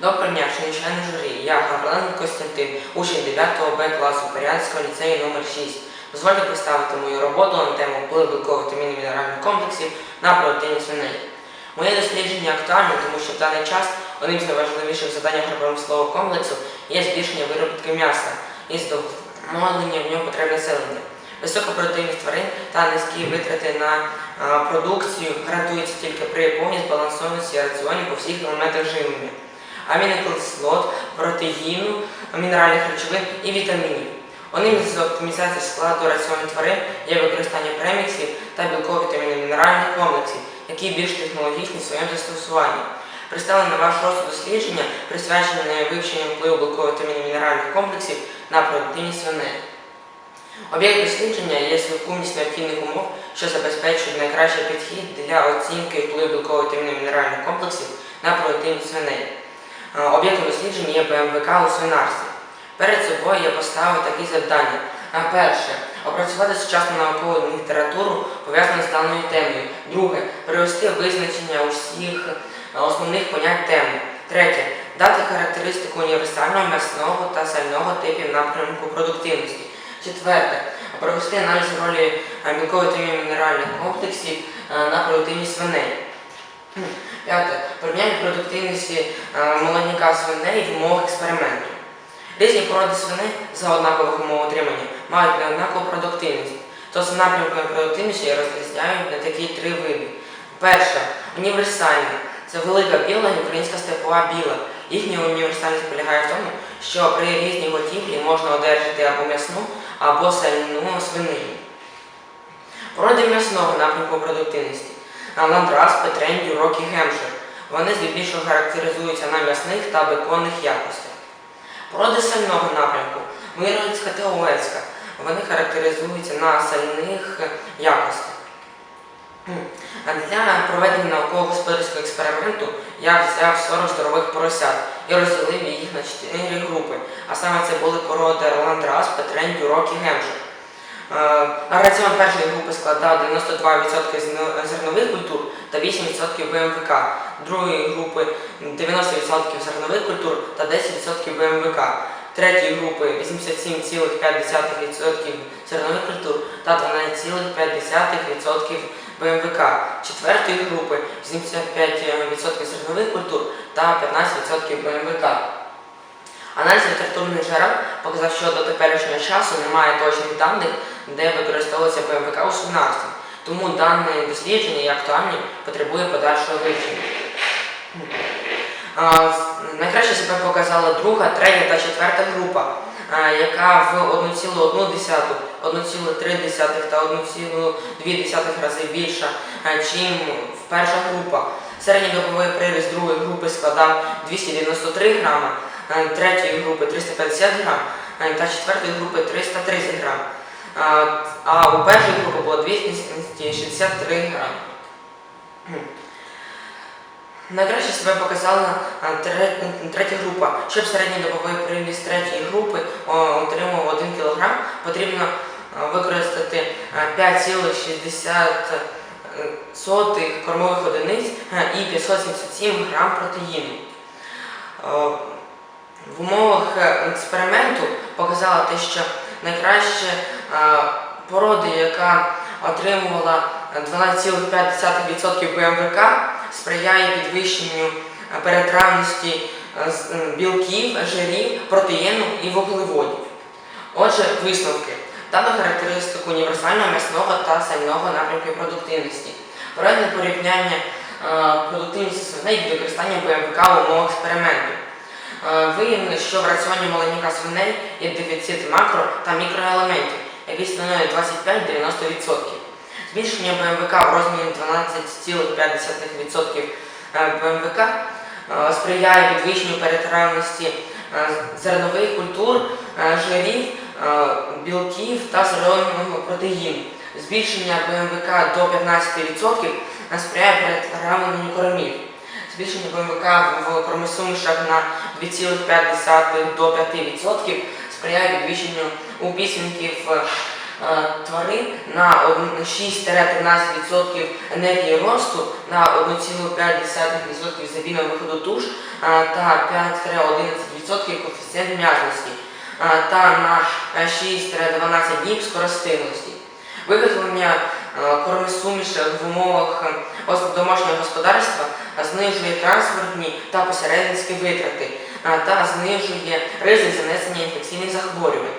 Доброго дня, члени журі. Я Гавриленко Костянтин, учень 9 Б класу Порядського ліцею номер 6. Дозвольте представити мою роботу на тему вплив білкових та мінеральних комплексів на продуктивність свиней. Моє дослідження актуальне, тому що в даний час одним з найважливіших завдань агропромислового комплексу є збільшення виробітку м'яса і задоволення в ньому потреб населення. Висока продуктивність тварин та низькі витрати на продукцію гарантуються тільки при повній збалансованості раціонів по всіх елементах живлення: амінокислот, протеїну, мінеральних речовин і вітамінів. Одним з оптимізацій складу раціону тварин є використання преміксів та білкових та мінеральних комплексів, які більш технологічні в своєму застосуванні. Представлене на ваш розсуд дослідження, присвячене вивченню впливу білкових та мінеральних комплексів на продуктивність свиней. Об'єкт дослідження є сукупність необхідних умов, що забезпечують найкращий підхід для оцінки впливу білкових та мінеральних комплексів на продуктивність свиней. Об'єктом дослідження є БМВК у свинарстві. Перед собою я поставив такі завдання. Перше. Опрацювати сучасну наукову літературу, пов'язану з даною темою. Друге. Привести визначення усіх основних понять теми. Третє. Дати характеристику універсального, м'ясного та сального типів напрямку продуктивності. Четверте. Провести аналіз ролі білкових та мінеральних комплексів на продуктивність свиней. П'яте. Порівняння продуктивності молодняка свиней в умовах експерименту. Різні породи свиней за однакових умов отримання мають неоднакову продуктивність. Тож за напрямками продуктивності розрізняють на такі три види. Перша – універсальна. Це велика біла і українська степова біла. Їхня універсальність полягає в тому, що при різній готівлі можна одержати або м'ясну, або сальну свинину. Породи м'ясного напрямку продуктивності. Ландрас, Петрень, Дюрок і Гемшир. Вони здебільшого характеризуються на м'ясних та беконних якостях. Породи сального напрямку. Мироцька та Овецька. Вони характеризуються на сальних якостях. Для проведення науково-господарського експерименту я взяв 40 здорових поросят і розділив їх на 4 групи. А саме це були породи Ландрас, Петрень, Дюрок і Гемшир. Раціон першої групи складав 92% зернових культур та 8% БМВК, другої групи 90% зернових культур та 10% БМВК, третьої групи 87,5% зернових культур та 12,5% БМВК, четвертої групи 75% зернових культур та 15% БМВК. Аналіз літературних джерел показав, що до теперішнього часу немає точних даних, де використовується БМВК у свинарстві. Тому дане дослідження є актуальним, потребує подальшого вивчення. Найкраще себе показала друга, третя та четверта група, яка в 1,1, 1,3 та 1,2 рази більша, ніж перша група. Середньодобовий приріст другої групи складав 293 грама, третьої групи 350 грам та четвертої групи 330 грам. А у першої групи було 263 грам. Найкраще себе показала третя група. Щоб середньодобовий приріст третьої групи отримав 1 кг, потрібно використати 5,60 кормових одиниць і 577 грам протеїну. В умовах експерименту показала те, що найкраще порода, яка отримувала 12,5% БМВК, сприяє підвищенню перетравності білків, жирів, протеїну і вуглеводів. Отже, висновки. Дано характеристику універсального, м'ясного та сального напрямку продуктивності. Проведено порівняння продуктивності свиней від використання БМВК в умовах експерименту. Виявлено, що в раціоні молодняка свиней є дефіцит макро та мікроелементів, який становить 25-90%. Збільшення БМВК в розмірі 12,5% БМВК сприяє підвищенню перетравності зернових культур, жирів, білків та сировинного протеїну. Збільшення БМВК до 15% сприяє перетравленню кормів. Збільшення БМВК в кормосумішах на 2,5 до 5% сприяє підвищенню у підсумків тварин на 6-13% енергії росту, на 1,5% забійного виходу туш та 5-11% коефіцієнт м'язності та на 6-12 днів скоростинності. Виготовлення кормосумішей в умовах домашнього господарства знижує транспортні та посередницькі витрати та знижує ризик занесення інфекційних захворювань.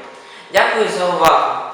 Дякую за увагу!